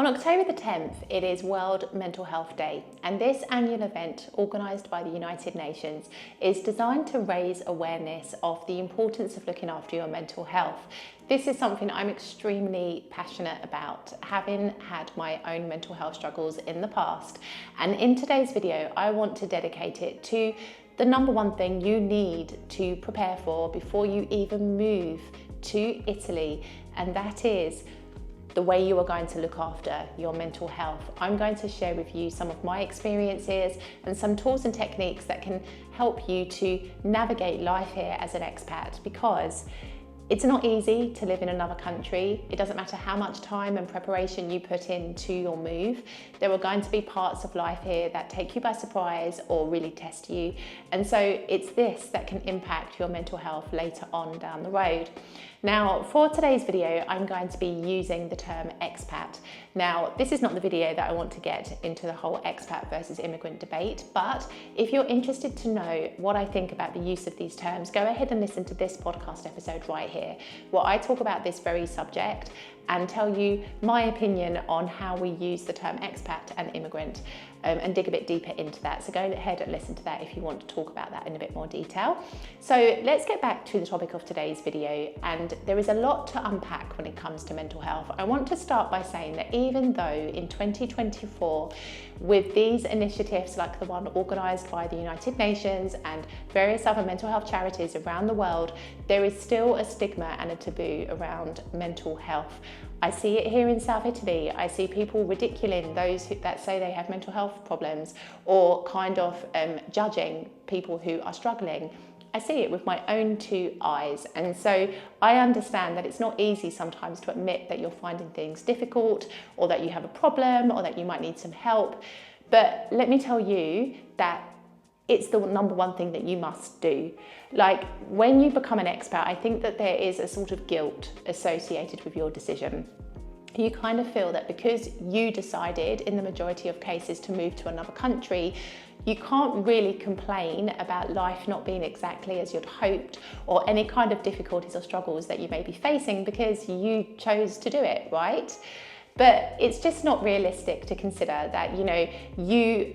On October the 10th, it is World Mental Health Day, and this annual event, organised by the United Nations, is designed to raise awareness of the importance of looking after your mental health. This is something I'm extremely passionate about, having had my own mental health struggles in the past. And in today's video, I want to dedicate it to the number one thing you need to prepare for before you even move to Italy, and that is the way you are going to look after your mental health. I'm going to share with you some of my experiences and some tools and techniques that can help you to navigate life here as an expat, because it's not easy to live in another country. It doesn't matter how much time and preparation you put into your move. There are going to be parts of life here that take you by surprise or really test you. And so it's this that can impact your mental health later on down the road. Now, for today's video, I'm going to be using the term expat. Now, this is not the video that I want to get into the whole expat versus immigrant debate, but if you're interested to know what I think about the use of these terms, go ahead and listen to this podcast episode right here, where I talk about this very subject and tell you my opinion on how we use the term expat and immigrant, and dig a bit deeper into that. So go ahead and listen to that if you want to talk about that in a bit more detail. So let's get back to the topic of today's video, and there is a lot to unpack when it comes to mental health. I want to start by saying that even though in 2024, with these initiatives like the one organised by the United Nations and various other mental health charities around the world, there is still a stigma and a taboo around mental health. I see it here in South Italy. I see people ridiculing those that say they have mental health problems, or kind of judging people who are struggling. I see it with my own two eyes. And so I understand that it's not easy sometimes to admit that you're finding things difficult, or that you have a problem, or that you might need some help. But let me tell you that it's the number one thing that you must do. Like, when you become an expat, I think that there is a sort of guilt associated with your decision. You kind of feel that because you decided in the majority of cases to move to another country, you can't really complain about life not being exactly as you'd hoped, or any kind of difficulties or struggles that you may be facing because you chose to do it, right? But it's just not realistic to consider that, you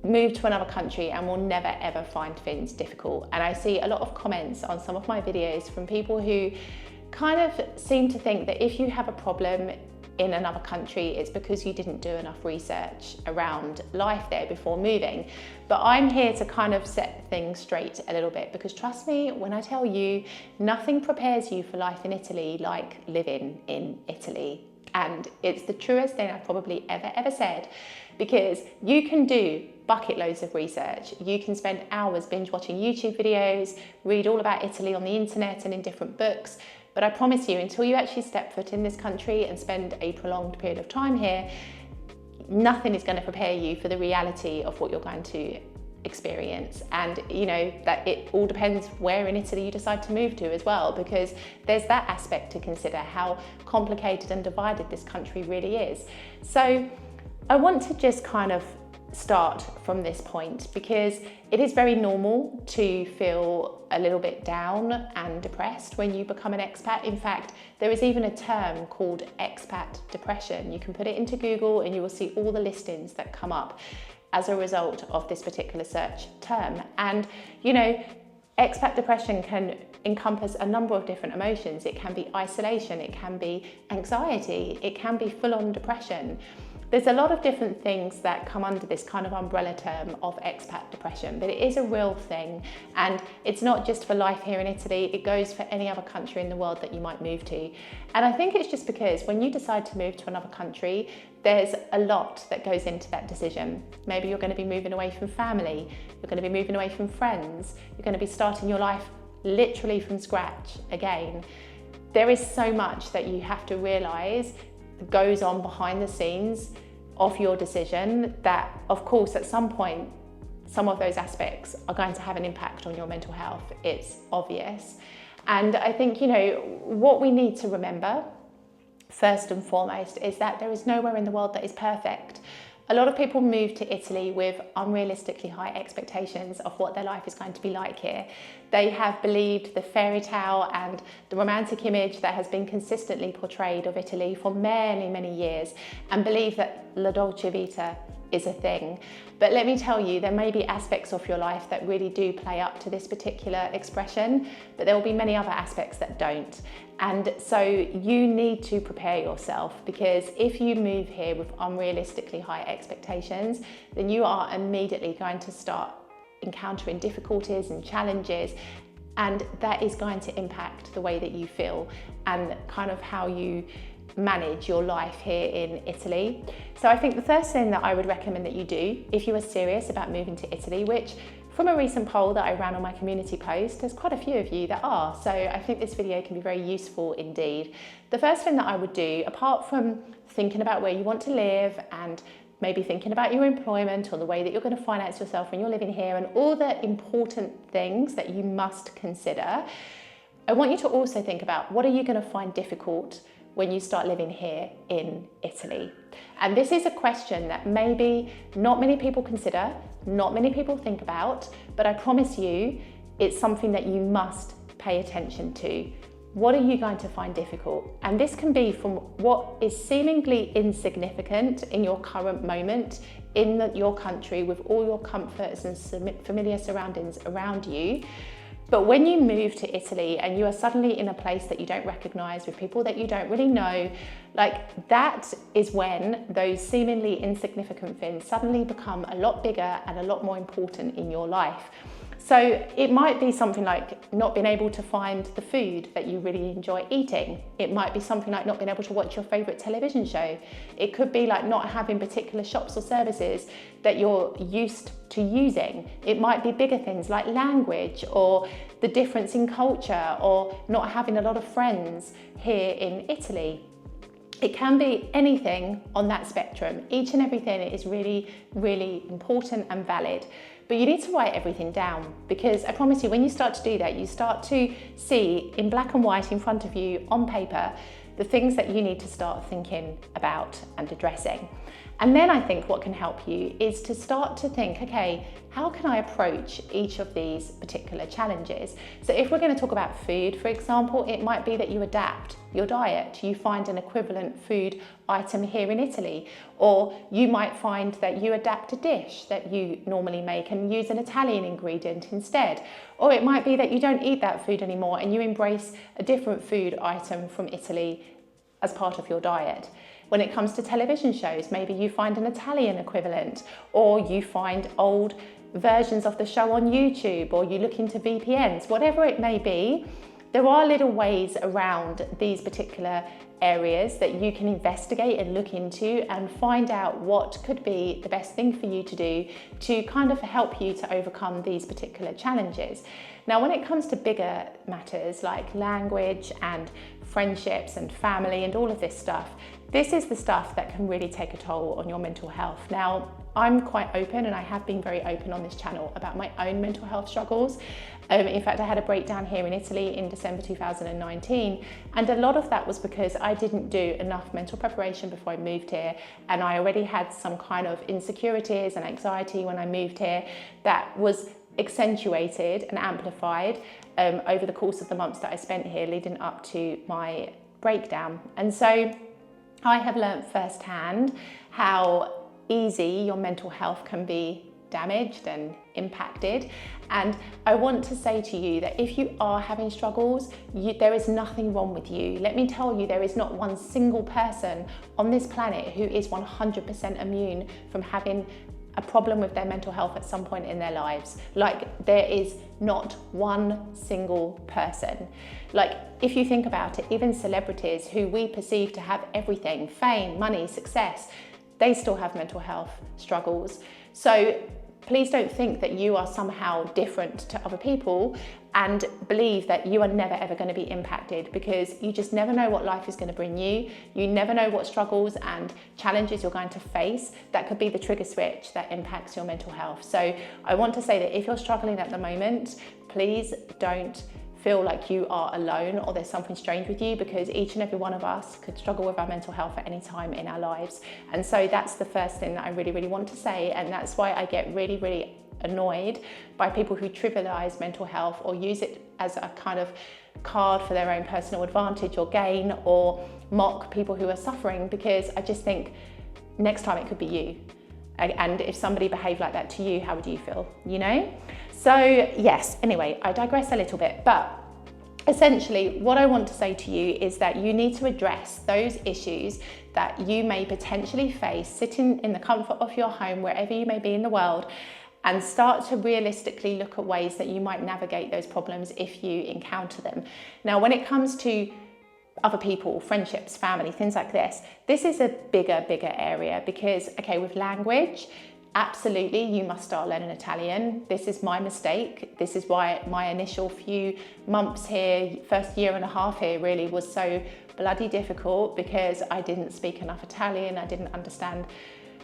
move to another country and will never ever find things difficult. And I see a lot of comments on some of my videos from people who kind of seem to think that if you have a problem in another country, it's because you didn't do enough research around life there before moving. But I'm here to kind of set things straight a little bit, because trust me when I tell you, nothing prepares you for life in Italy like living in Italy. And it's the truest thing I've probably ever said, because you can do bucket loads of research. You can spend hours binge watching YouTube videos, read all about Italy on the internet and in different books. But I promise you, until you actually step foot in this country and spend a prolonged period of time here, nothing is going to prepare you for the reality of what you're going to experience. And that it all depends where in Italy you decide to move to as well, because there's that aspect to consider, how complicated and divided this country really is. So I want to just kind of start from this point, because it is very normal to feel a little bit down and depressed when you become an expat. In fact, there is even a term called expat depression. You can put it into Google and you will see all the listings that come up as a result of this particular search term. And expat depression can encompass a number of different emotions. It can be isolation, it can be anxiety, it can be full-on depression. There's a lot of different things that come under this kind of umbrella term of expat depression, but it is a real thing, and it's not just for life here in Italy, it goes for any other country in the world that you might move to. And I think it's just because when you decide to move to another country, there's a lot that goes into that decision. Maybe you're going to be moving away from family, you're going to be moving away from friends, you're going to be starting your life literally from scratch again. There is so much that you have to realise goes on behind the scenes of your decision, that of course at some point some of those aspects are going to have an impact on your mental health. It's obvious. And I think what we need to remember first and foremost is that there is nowhere in the world that is perfect. A lot of people move to Italy with unrealistically high expectations of what their life is going to be like here. They have believed the fairy tale and the romantic image that has been consistently portrayed of Italy for many, many years, and believe that la dolce vita is a thing. But let me tell you, there may be aspects of your life that really do play up to this particular expression, but there will be many other aspects that don't. And so you need to prepare yourself, because if you move here with unrealistically high expectations, then you are immediately going to start encountering difficulties and challenges, and that is going to impact the way that you feel and kind of how you manage your life here in Italy. So I think the first thing that I would recommend that you do, if you are serious about moving to Italy, which from a recent poll that I ran on my community post, there's quite a few of you that are, so I think this video can be very useful indeed. The first thing that I would do, apart from thinking about where you want to live and maybe thinking about your employment or the way that you're going to finance yourself when you're living here and all the important things that you must consider, I want you to also think about what are you going to find difficult when you start living here in Italy. And this is a question that maybe not many people consider, not many people think about, but I promise you it's something that you must pay attention to. What are you going to find difficult? And this can be from what is seemingly insignificant in your current moment in your country with all your comforts and familiar surroundings around you. But when you move to Italy and you are suddenly in a place that you don't recognize with people that you don't really know, like that is when those seemingly insignificant things suddenly become a lot bigger and a lot more important in your life. So it might be something like not being able to find the food that you really enjoy eating. It might be something like not being able to watch your favorite television show. It could be like not having particular shops or services that you're used to using. It might be bigger things like language or the difference in culture or not having a lot of friends here in Italy. It can be anything on that spectrum. Each and everything is really, really important and valid. But you need to write everything down, because I promise you, when you start to do that, you start to see in black and white in front of you on paper the things that you need to start thinking about and addressing. And then I think what can help you is to start to think, okay, how can I approach each of these particular challenges? So if we're going to talk about food, for example, it might be that you adapt your diet. You find an equivalent food item here in Italy, or you might find that you adapt a dish that you normally make and use an Italian ingredient instead. Or it might be that you don't eat that food anymore and you embrace a different food item from Italy as part of your diet. When it comes to television shows, maybe you find an Italian equivalent, or you find old versions of the show on YouTube, or you look into VPNs, whatever it may be. There are little ways around these particular areas that you can investigate and look into and find out what could be the best thing for you to do to kind of help you to overcome these particular challenges. Now, when it comes to bigger matters like language and friendships and family and all of this stuff, this is the stuff that can really take a toll on your mental health. Now, I'm quite open, and I have been very open on this channel about my own mental health struggles. In fact, I had a breakdown here in Italy in December 2019, and a lot of that was because I didn't do enough mental preparation before I moved here, and I already had some kind of insecurities and anxiety when I moved here that was accentuated and amplified over the course of the months that I spent here leading up to my breakdown. And so I have learned firsthand how easy your mental health can be damaged and impacted. And I want to say to you that if you are having struggles, there is nothing wrong with you. Let me tell you, there is not one single person on this planet who is 100% immune from having a problem with their mental health at some point in their lives. Like, there is not one single person. Like, if you think about it, even celebrities who we perceive to have everything, fame, money, success, they still have mental health struggles. So please don't think that you are somehow different to other people and believe that you are never ever going to be impacted, because you just never know what life is going to bring you. You never know what struggles and challenges you're going to face that could be the trigger switch that impacts your mental health. So I want to say that if you're struggling at the moment, please don't feel like you are alone or there's something strange with you, because each and every one of us could struggle with our mental health at any time in our lives. And so that's the first thing that I really, really want to say. And that's why I get really, really annoyed by people who trivialize mental health or use it as a kind of card for their own personal advantage or gain, or mock people who are suffering, because I just think next time it could be you. And if somebody behaved like that to you, how would you feel, you know? So yes, anyway, I digress a little bit, but essentially what I want to say to you is that you need to address those issues that you may potentially face sitting in the comfort of your home, wherever you may be in the world, and start to realistically look at ways that you might navigate those problems if you encounter them. Now, when it comes to other people, friendships, family, things like this is a bigger area, because, okay, with language, absolutely, you must start learning Italian. This is my mistake. This is why my initial few months here, first year and a half here, really was so bloody difficult, because I didn't speak enough Italian. I didn't understand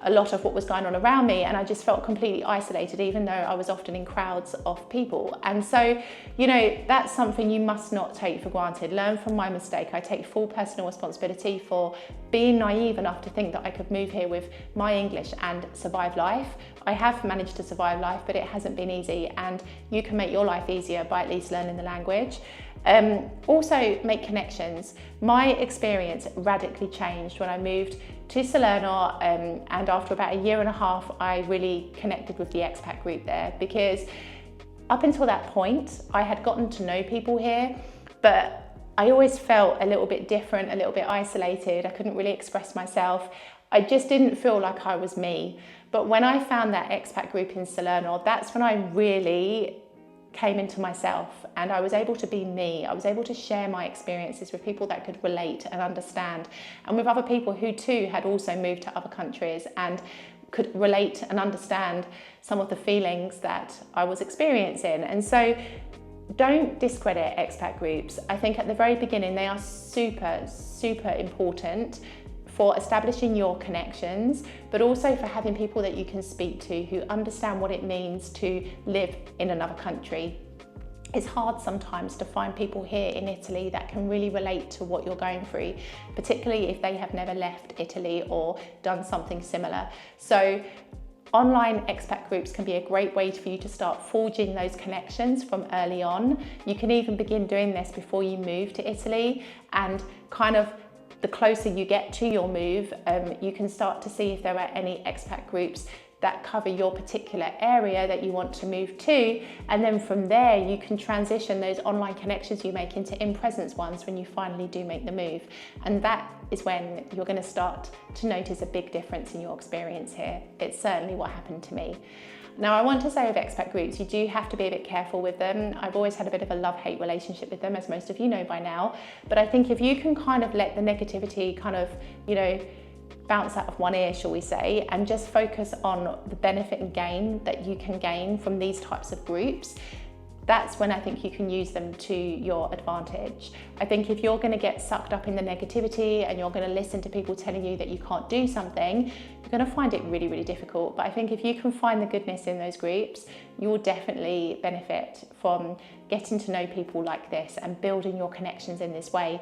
a lot of what was going on around me, and I just felt completely isolated, even though I was often in crowds of people. And so, you know, that's something you must not take for granted. Learn from my mistake. I take full personal responsibility for being naive enough to think that I could move here with my English and survive life. I have managed to survive life, but it hasn't been easy, and you can make your life easier by at least learning the language. Also, make connections. My experience radically changed when I moved to Salerno, and after about a year and a half, I really connected with the expat group there, because up until that point, I had gotten to know people here, but I always felt a little bit different, a little bit isolated. I couldn't really express myself. I just didn't feel like I was me. But when I found that expat group in Salerno, that's when I really came into myself, and I was able to be me. I was able to share my experiences with people that could relate and understand, and with other people who too had also moved to other countries and could relate and understand some of the feelings that I was experiencing. And so don't discredit expat groups. I think at the very beginning they are super important for establishing your connections, but also for having people that you can speak to who understand what it means to live in another country. It's hard sometimes to find people here in Italy that can really relate to what you're going through, particularly if they have never left Italy or done something similar. So online expat groups can be a great way for you to start forging those connections from early on. You can even begin doing this before you move to Italy, and kind of the closer you get to your move, you can start to see if there are any expat groups that cover your particular area that you want to move to. And then from there, you can transition those online connections you make into in-presence ones when you finally do make the move. And that is when you're going to start to notice a big difference in your experience here. It's certainly what happened to me. Now, I want to say with expat groups, you do have to be a bit careful with them. I've always had a bit of a love-hate relationship with them, as most of you know by now. But I think if you can kind of let the negativity kind of, you know, bounce out of one ear, shall we say, and just focus on the benefit and gain that you can gain from these types of groups, that's when I think you can use them to your advantage. I think if you're going to get sucked up in the negativity and you're going to listen to people telling you that you can't do something, you're going to find it really difficult. But I think if you can find the goodness in those groups, you will definitely benefit from getting to know people like this and building your connections in this way.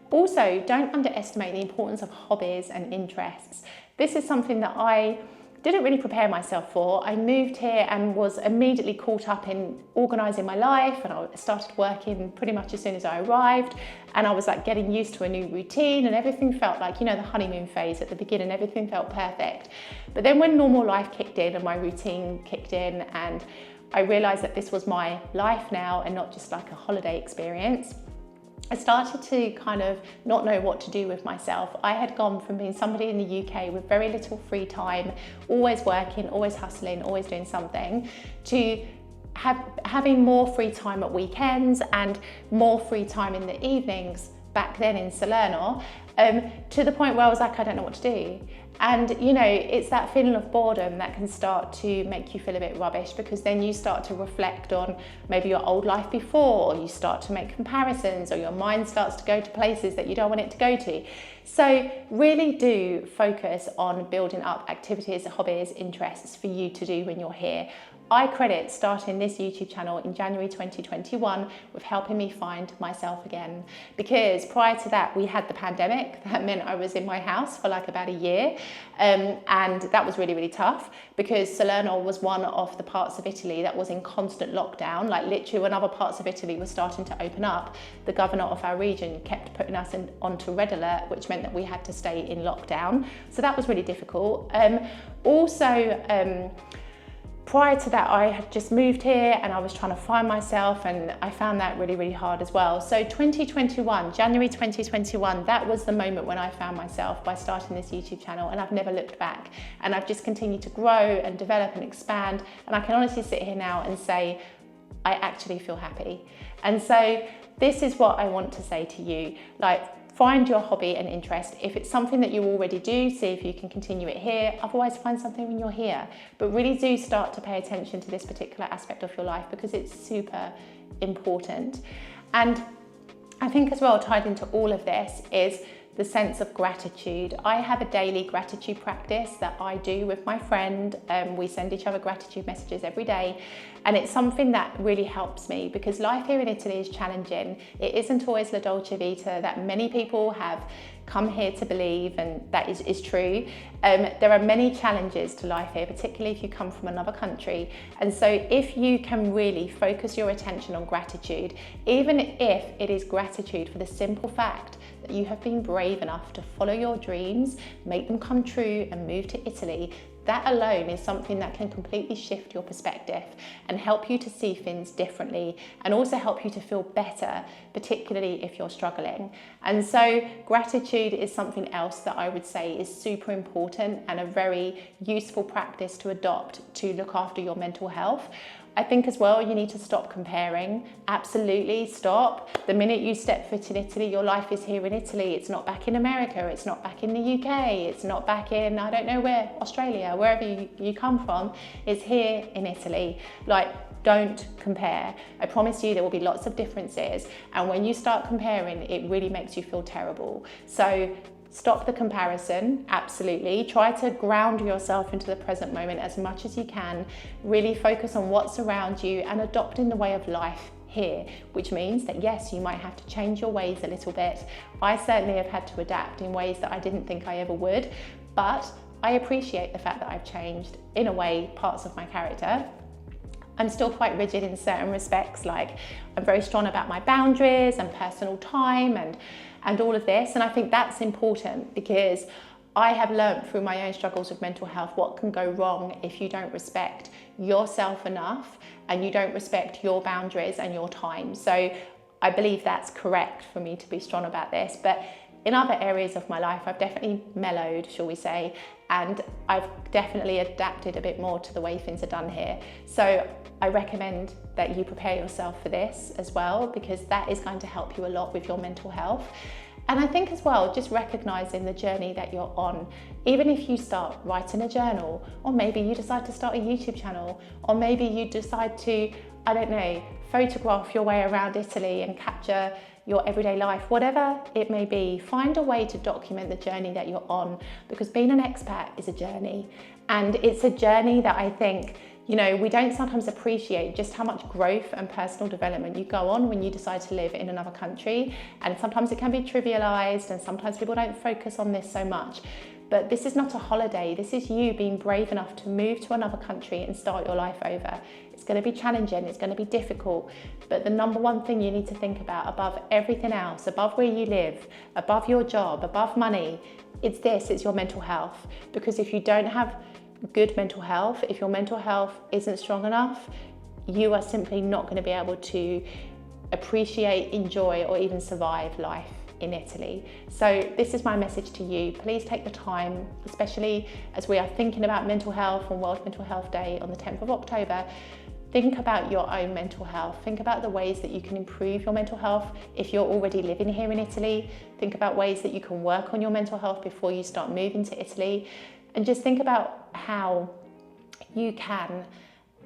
Also, don't underestimate the importance of hobbies and interests. This is something that I didn't really prepare myself for. I moved here and was immediately caught up in organising my life, and I started working pretty much as soon as I arrived, and I was like getting used to a new routine, and everything felt like, you know, the honeymoon phase at the beginning, everything felt perfect. But then when normal life kicked in and my routine kicked in, and I realised that this was my life now and not just like a holiday experience, I started to kind of not know what to do with myself. I had gone from being somebody in the UK with very little free time, always working, always hustling, always doing something, to having more free time at weekends and more free time in the evenings back then in Salerno, to the point where I was like, I don't know what to do. And you know, it's that feeling of boredom that can start to make you feel a bit rubbish, because then you start to reflect on maybe your old life before, or you start to make comparisons, or your mind starts to go to places that you don't want it to go to. So really do focus on building up activities, hobbies, interests for you to do when you're here. I credit starting this YouTube channel in January 2021 with helping me find myself again. Because prior to that, we had the pandemic. That meant I was in my house for like about a year. And that was really, really tough because Salerno was one of the parts of Italy that was in constant lockdown. Like literally when other parts of Italy were starting to open up, the governor of our region kept putting us onto red alert, which meant that we had to stay in lockdown. So that was really difficult. Prior to that, I had just moved here and I was trying to find myself, and I found that really, really hard as well. So January 2021, that was the moment when I found myself by starting this YouTube channel, and I've never looked back. And I've just continued to grow and develop and expand. And I can honestly sit here now and say, I actually feel happy. And so this is what I want to say to you. Like, find your hobby and interest. If it's something that you already do, see if you can continue it here. Otherwise, find something when you're here. But really do start to pay attention to this particular aspect of your life because it's super important. And I think as well, tied into all of this is the sense of gratitude. I have a daily gratitude practice that I do with my friend. We send each other gratitude messages every day. And it's something that really helps me because life here in Italy is challenging. It isn't always la dolce vita that many people have come here to believe, and that is true. There are many challenges to life here, particularly if you come from another country. And so if you can really focus your attention on gratitude, even if it is gratitude for the simple fact that you have been brave enough to follow your dreams, make them come true and move to Italy, that alone is something that can completely shift your perspective and help you to see things differently and also help you to feel better, particularly if you're struggling. And so gratitude is something else that I would say is super important and a very useful practice to adopt to look after your mental health. I think as well, you need to stop comparing. Absolutely stop. The minute you step foot in Italy, your life is here in Italy. It's not back in America. It's not back in the UK. It's not back in, I don't know where, Australia, wherever you come from. It's here in Italy. Like, don't compare. I promise you there will be lots of differences. And when you start comparing, it really makes you feel terrible. So stop the comparison, absolutely. Try to ground yourself into the present moment as much as you can. Really focus on what's around you and adopting the way of life here, which means that yes, you might have to change your ways a little bit. I certainly have had to adapt in ways that I didn't think I ever would, but I appreciate the fact that I've changed, in a way, parts of my character. I'm still quite rigid in certain respects, like I'm very strong about my boundaries and personal time and all of this. And I think that's important because I have learned through my own struggles with mental health what can go wrong if you don't respect yourself enough and you don't respect your boundaries and your time. So I believe that's correct for me to be strong about this. But in other areas of my life, I've definitely mellowed, shall we say, and I've definitely adapted a bit more to the way things are done here. So I recommend that you prepare yourself for this as well, because that is going to help you a lot with your mental health. And I think as well, just recognizing the journey that you're on, even if you start writing a journal, or maybe you decide to start a YouTube channel, or maybe you decide to, I don't know, photograph your way around Italy and capture your everyday life, whatever it may be, find a way to document the journey that you're on, because being an expat is a journey. And it's a journey that I think, you know, we don't sometimes appreciate just how much growth and personal development you go on when you decide to live in another country. And sometimes it can be trivialized, and sometimes people don't focus on this so much. But this is not a holiday. This is you being brave enough to move to another country and start your life over. It's going to be challenging, it's going to be difficult, but the number one thing you need to think about above everything else, above where you live, above your job, above money, it's your mental health. Because if you don't have good mental health, if your mental health isn't strong enough, you are simply not going to be able to appreciate, enjoy, or even survive life in Italy. So this is my message to you. Please take the time, especially as we are thinking about mental health on World Mental Health Day on the 10th of October. Think about your own mental health. Think about the ways that you can improve your mental health. If you're already living here in Italy, think about ways that you can work on your mental health before you start moving to Italy. And just think about how you can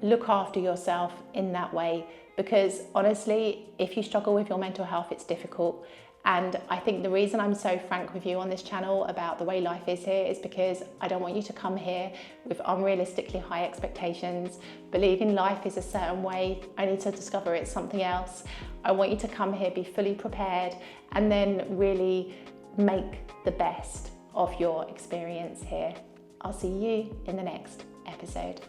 look after yourself in that way. Because honestly, if you struggle with your mental health, it's difficult. And I think the reason I'm so frank with you on this channel about the way life is here is because I don't want you to come here with unrealistically high expectations, believing life is a certain way, only to discover it's something else. I want you to come here, be fully prepared, and then really make the best of your experience here. I'll see you in the next episode.